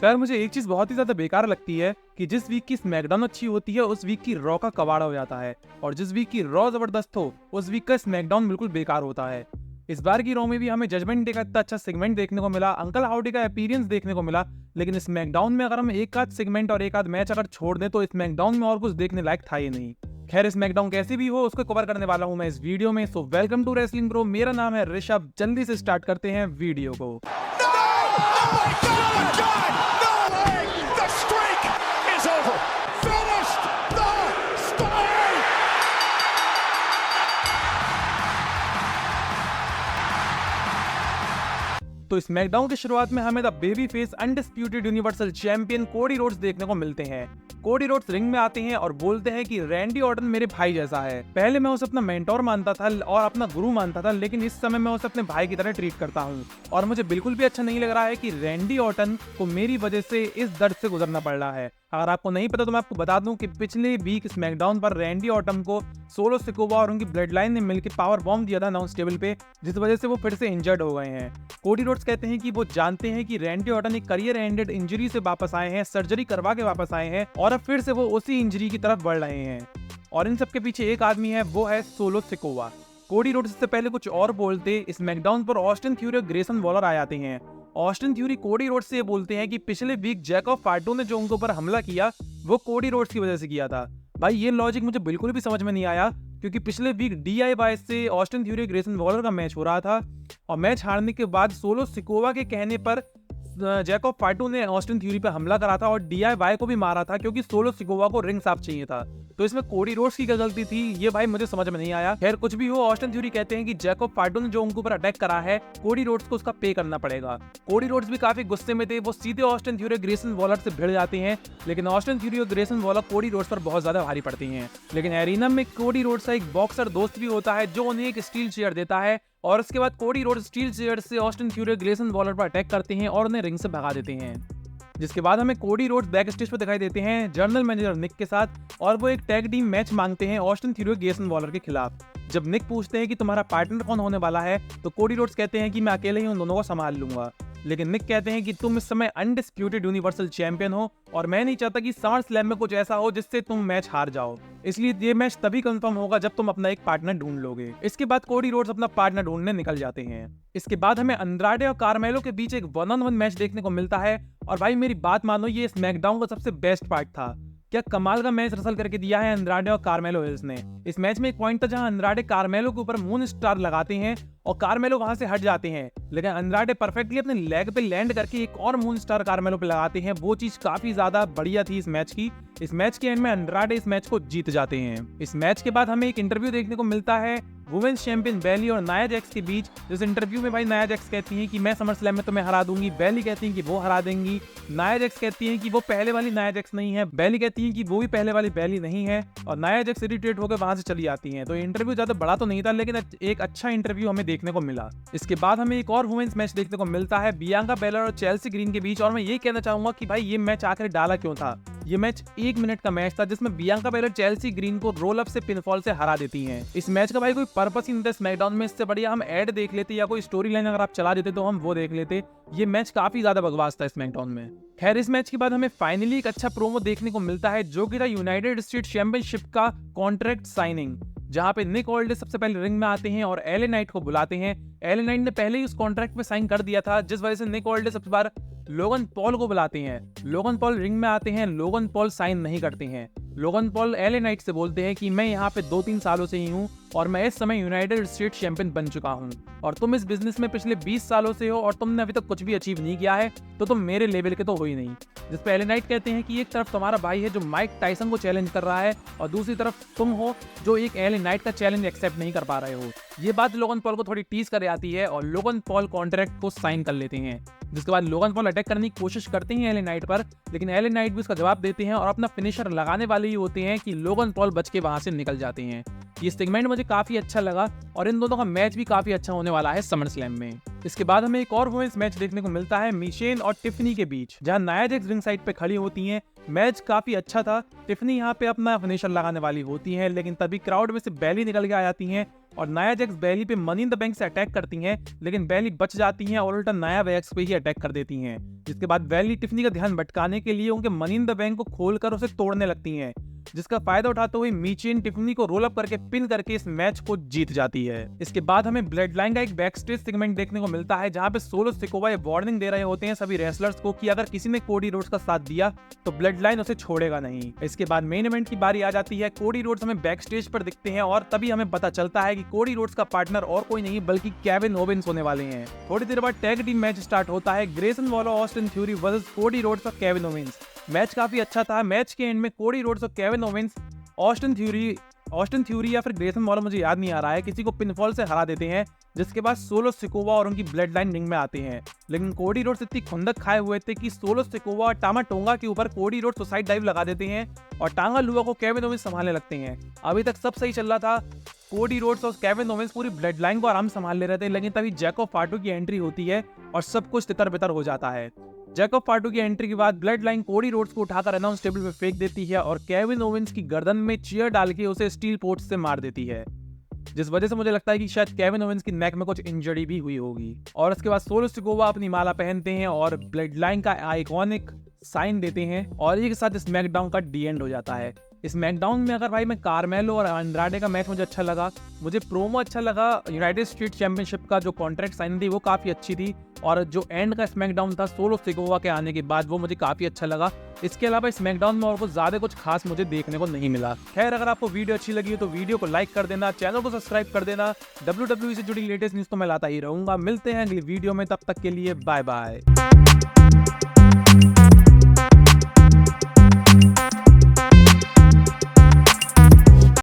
तो यार मुझे एक चीज बहुत ही ज्यादा बेकार लगती है कि जिस वीक की स्मैकडाउन अच्छी होती है उस वीक की रॉ का कबाड़ा हो जाता है, और जिस वीक की रॉ जबरदस्त हो उस वीक का स्मैकडाउन बिल्कुल बेकार होता है। इस बार की रॉ में भी हमें जजमेंट डे का इतना अच्छा सेगमेंट देखने को मिला, अंकल हाउडी का अपीयरेंस देखने को मिला, लेकिन स्मैकडाउन में अगर हम एक आध सेगमेंट और एक आध मैच अगर छोड़ दें तो स्मैकडाउन में और कुछ देखने लायक था ही नहीं। खैर स्मैकडाउन कैसी भी हो उसको कवर करने वाला हूं मैं इस वीडियो में। So welcome to wrestling bro, मेरा नाम है ऋषभ। जल्दी से स्टार्ट करते हैं वीडियो को। तो स्मैकडाउन की शुरुआत में हमें the baby face undisputed universal champion Cody Rhodes देखने को मिलते हैं। कोडी रोड्स रिंग में आते हैं और बोलते हैं कि रैंडी ऑर्टन मेरे भाई जैसा है। पहले मैं उसे अपना मेंटोर मानता था और अपना गुरु मानता था, लेकिन इस समय मैं उसे अपने भाई की तरह ट्रीट करता हूँ और मुझे बिल्कुल भी अच्छा नहीं लग रहा है कि रैंडी ऑर्टन को मेरी वजह से इस दर्द से गुजरना पड़ रहा है। अगर आपको नहीं पता तो मैं आपको बता दूं कि पिछले वीक स्मैकडाउन पर रैंडी ऑर्टन को सोलो सिकोवा और उनकी ब्लड लाइन ने मिलकर पावर बॉम्ब दिया था अनाउंस टेबल पे, जिस वजह से वो फिर से इंजर्ड हो गए हैं। कोडी रोड्स कहते हैं कि वो जानते हैं कि रैंडी ऑर्टन एक करियर एंडेड इंजरी से वापस आए हैं, सर्जरी करवा के वापस आए हैं और अब फिर से वो उसी इंजरी की तरफ बढ़ रहे हैं। और इन सबके पीछे एक आदमी है, वो है सोलो सिकोवा। कोडी रोड्स से पहले कुछ और बोलते स्मैकडाउन पर ऑस्टिन थ्यूरी और ग्रेसन वॉलर आ जाते हैं। ऑस्टिन थ्यूरी कोडी रोड्स से बोलते हैं कि पिछले वीक जैकब फार्टो ने जो उनके ऊपर हमला किया वो कोडी रोड्स की वजह से किया था। भाई ये लॉजिक मुझे बिल्कुल भी समझ में नहीं आया, क्योंकि पिछले वीक DIY से ऑस्टिन थ्यूरी ग्रेसन वॉलर का मैच हो रहा था और मैच हारने के बाद सोलो सिकोवा के कहने पर जैकब फार्टो ने ऑस्टिन थ्यूरी पे हमला करा था और DIY को भी मारा था, क्योंकि सोलो सिकोवा को रिंग साफ चाहिए था। तो इसमें कोडी रोड्स की क्या गलती थी, ये भाई मुझे समझ में नहीं आया। खैर कुछ भी हो, ऑस्टिन थ्यूरी कहते हैं कि जैकब फार्टो ने जो उनके ऊपर अटैक करा है कोडी रोड्स को उसका पे करना पड़ेगा। कोडी रोड्स भी काफी गुस्से में थे, वो सीधे ऑस्टिन थ्यूरी ग्रेसन वॉलर से भिड़ जाते हैं, लेकिन ऑस्टिन थ्यूरी और ग्रेसन वॉलर कोडी रोड्स पर बहुत ज्यादा भारी पड़ती हैं। लेकिन एरिना में कोडी रोड्स का एक बॉक्सर दोस्त भी होता है जो उन्हें एक स्टील चेयर देता है और उसके बाद कोडी रोड्स स्टील चेयर से ऑस्टिन थ्यूरी ग्रेसन वॉलर पर अटैक करते हैं और उन्हें रिंग से भगा देते हैं। जिसके बाद हमें कोडी रोड्स बैक स्टेज पर दिखाई देते हैं जनरल मैनेजर निक के साथ, और वो एक टैग टीम मैच मांगते हैं ऑस्टिन थ्यूरी ग्रेसन वॉलर के खिलाफ। जब निक पूछते हैं कि तुम्हारा पार्टनर कौन होने वाला है तो कोडी रोड्स कहते हैं कि मैं अकेले ही उन दोनों को संभाल लूंगा, लेकिन निक कहते हैं कि तुम इस समय अनडिस्प्यूटेड यूनिवर्सल चैंपियन हो और मैं नहीं चाहता कि समर स्लैम में कुछ ऐसा हो जिससे तुम मैच हार जाओ, इसलिए ये मैच तभी कंफर्म होगा जब तुम अपना एक पार्टनर ढूंढ लोगे। इसके बाद कोडी रोड्स अपना पार्टनर ढूंढने निकल जाते हैं। इसके बाद हमें अंद्राडे और कार्मेलो के बीच एक 1-on-1 मैच देखने को मिलता है और भाई मेरी बात मानो, ये स्मैकडाउन का सबसे बेस्ट पार्ट था। क्या कमाल का मैच रसल करके दिया है अंद्राडे और कार्मेलो हिल्स ने। इस मैच में एक पॉइंट था जहां अंद्राडे कार्मेलो के ऊपर मून स्टार लगाते हैं और कार्मेलो वहां से हट जाते हैं, लेकिन अंद्राडे परफेक्टली अपने लेग पे लैंड करके एक और मून स्टार कार्मेलो पे लगाते हैं। वो चीज काफी ज्यादा बढ़िया थी इस मैच की। इस मैच के एंड में अंद्राडे इस मैच को जीत जाते हैं। इस मैच के बाद हमें एक इंटरव्यू देखने को मिलता है वुमेन्स चैंपियन बैली और नाया जैक्स के बीच, जिस इंटरव्यू में भाई नाया जैक्स कहती हैं कि मैं समर स्लैम में तुम्हें हरा दूंगी, बैली कहती हैं कि वो हरा देंगी। नाया जैक्स कहती हैं कि वो पहले वाली नाया जैक्स नहीं है, बैली कहती हैं कि वो भी पहले वाली बैली नहीं है, और नाया जैक्स इरिटेट होकर वहां से चली जाती हैं। तो इंटरव्यू ज्यादा बड़ा तो नहीं था, लेकिन एक अच्छा इंटरव्यू हमें देखने को मिला। इसके बाद हमें एक और वुमेन्स मैच देखने को मिलता है बियांका बेलर और चेल्सी ग्रीन के बीच, और मैं ये कहना चाहूंगा कि भाई ये मैच आखिर डाला क्यों था। ये मैच 1 मिनट का मैच था जिसमें बियांका बेलर चेल्सी ग्रीन को रोल अप से पिनफॉल से हरा देती हैं। इस मैच का भाई कोई पर्पस ही नहीं था स्मैकडाउन में, इससे बढ़िया हम ऐड देख लेते या कोई स्टोरी लाइन अगर आप चला देते तो हम वो देख लेते। ये मैच काफी ज्यादा बकवास था स्मैकडाउन में। खैर इस मैच के बाद हमें फाइनली एक अच्छा प्रोमो देखने को मिलता है जो कि था यूनाइटेड स्टेट चैंपियनशिप का कॉन्ट्रैक्ट साइनिंग, जहां पे निक ऑल्डे सबसे पहले रिंग में आते हैं और एले नाइट को बुलाते हैं। एले नाइट ने पहले ही उस कॉन्ट्रैक्ट पे साइन कर दिया था, जिस वजह से निक ऑल्डे सबसे बार लोगन पॉल को बुलाते हैं। लोगन पॉल रिंग में आते हैं, लोगन पॉल साइन नहीं करते हैं। लोगन पॉल एले नाइट से बोलते हैं कि मैं यहाँ पे 2-3 सालों से ही हूँ और मैं इस समय यूनाइटेड स्टेट चैंपियन बन चुका हूँ, और तुम इस बिजनेस में पिछले 20 सालों से हो और तुमने अभी तक कुछ भी अचीव नहीं किया है, तो तुम मेरे लेवल के तो हो ही नहीं। जिस पे एले नाइट कहते हैं कि एक तरफ तुम्हारा भाई है जो माइक टाइसन को चैलेंज कर रहा है और दूसरी तरफ तुम हो जो एक एले नाइट का चैलेंज एक्सेप्ट नहीं कर पा रहे हो। ये बात लोगन पॉल को थोड़ी टीज कर आती है और लोगन पॉल कॉन्ट्रैक्ट को साइन कर लेते हैं, जिसके बाद लोगन पॉल अटैक करने की कोशिश करते हैं एले नाइट पर, लेकिन एले नाइट भी उसका जवाब देते हैं और अपना फिनिशर लगाने वाले ही होते हैं कि लोगन पॉल बच के वहां से निकल जाते हैं। ये सेगमेंट मुझे काफी अच्छा लगा और इन दोनों का मैच भी काफी अच्छा होने वाला है समर स्लैम में। इसके बाद हमें एक और वुमेन्स मैच देखने को मिलता है मिशेल और टिफनी के बीच, जहां नाया जैक्स रिंग साइड पे खड़ी होती हैं। मैच काफी अच्छा था। टिफनी यहाँ पे अपना फिनिशर लगाने वाली होती है, लेकिन तभी क्राउड में से बैली निकल के आ जाती हैं और नाया जैक्स बैली पे मनी इन द बैंक से अटैक करती हैं, लेकिन बैली बच जाती हैं और उल्टा नाया जैक्स पे ही अटैक कर देती हैं। जिसके बाद बैली टिफनी का ध्यान भटकाने के लिए उनके मनी इन द बैंक को खोलकर उसे तोड़ने लगती हैं, जिसका फायदा उठाते हुए मीचेन टिफनी को रोल अप करके पिन करके इस मैच को जीत जाती है। इसके बाद हमें ब्लड लाइन का एक बैक स्टेज सेगमेंट देखने को मिलता है, जहां पे सोलो सिकोवा ये वार्निंग दे रहे होते हैं सभी रेसलर्स को कि अगर किसी ने कोडी रोड्स का साथ दिया तो ब्लड लाइन उसे छोड़ेगा नहीं। इसके बाद मेन इवेंट की बारी आ जाती है। कोडी रोड्स हमें बैक स्टेज पर दिखते हैं और तभी हमें पता चलता है कि कोडी रोड्स का पार्टनर और कोई नहीं बल्कि केविन ओवेंस होने वाले हैं। थोड़ी देर बाद टैग टीम मैच स्टार्ट होता है, Grayson Waller Austin theory versus Cody Rhodes और केविन ओवेंस। मैच काफी अच्छा था। मैच के एंड में कोडी रोड्स और केविन ओवेंस ऑस्टिन थ्यूरी या फिर ग्रेसन वॉलर, मुझे याद नहीं आ रहा है, किसी को पिनफॉल से हरा देते हैं। जिसके बाद सोलो सिकोवा और उनकी ब्लड लाइन रिंग में आते हैं, लेकिन कोडी रोड्स इतनी खुंदक खाए हुए थे कि सोलो सिकोवा और टामा टोंगा के ऊपर कोडी रोड्स सुसाइड डाइव लगा देते हैं और टांगा लुआ को केविन ओवेंस संभालने लगते हैं। अभी तक सब सही चल रहा था। कोडी रोड्स और केविन ओवेंस पूरी ब्लड लाइन को आराम संभाल ले रहे थे, लेकिन तभी जैको फाटू की एंट्री होती है और सब कुछ तितर बितर हो जाता है। जैकब फाटू की एंट्री के बाद ब्लड लाइन कोडी रोड्स को उठाकर अनाउंस टेबल पे फेंक देती है और केविन ओवेंस की गर्दन में चेयर डाल के उसे स्टील पोर्ट्स से मार देती है, जिस वजह से मुझे लगता है कि शायद केविन ओवेंस की नेक में कुछ इंजरी भी हुई होगी। और उसके बाद सोलो सिकोवा अपनी माला पहनते हैं और ब्लड लाइन का आइकॉनिक साइन देते हैं और ये के साथ स्मैकडाउन का डी एंड हो जाता है। स्मैकडाउन में अगर भाई मैं कार्मेलो और अंड्राडे का मैच मुझे अच्छा लगा, मुझे प्रोमो अच्छा लगा, यूनाइटेड स्टेट चैंपियनशिप का जो कॉन्ट्रैक्ट साइन थी वो काफ़ी अच्छी थी और जो एंड का स्मैकडाउन था सोलो सिकोवा के आने के बाद वो मुझे काफ़ी अच्छा लगा। इसके अलावा स्मैकडाउन में और कुछ ज़्यादा कुछ खास मुझे देखने को नहीं मिला। खैर, अगर आपको वीडियो अच्छी लगी हो तो वीडियो को लाइक कर देना, चैनल को सब्सक्राइब कर देना। WWE से जुड़ी लेटेस्ट न्यूज़ तो मैं लाता ही रहूँगा। मिलते हैं अगली वीडियो में, तब तक के लिए बाय बाय।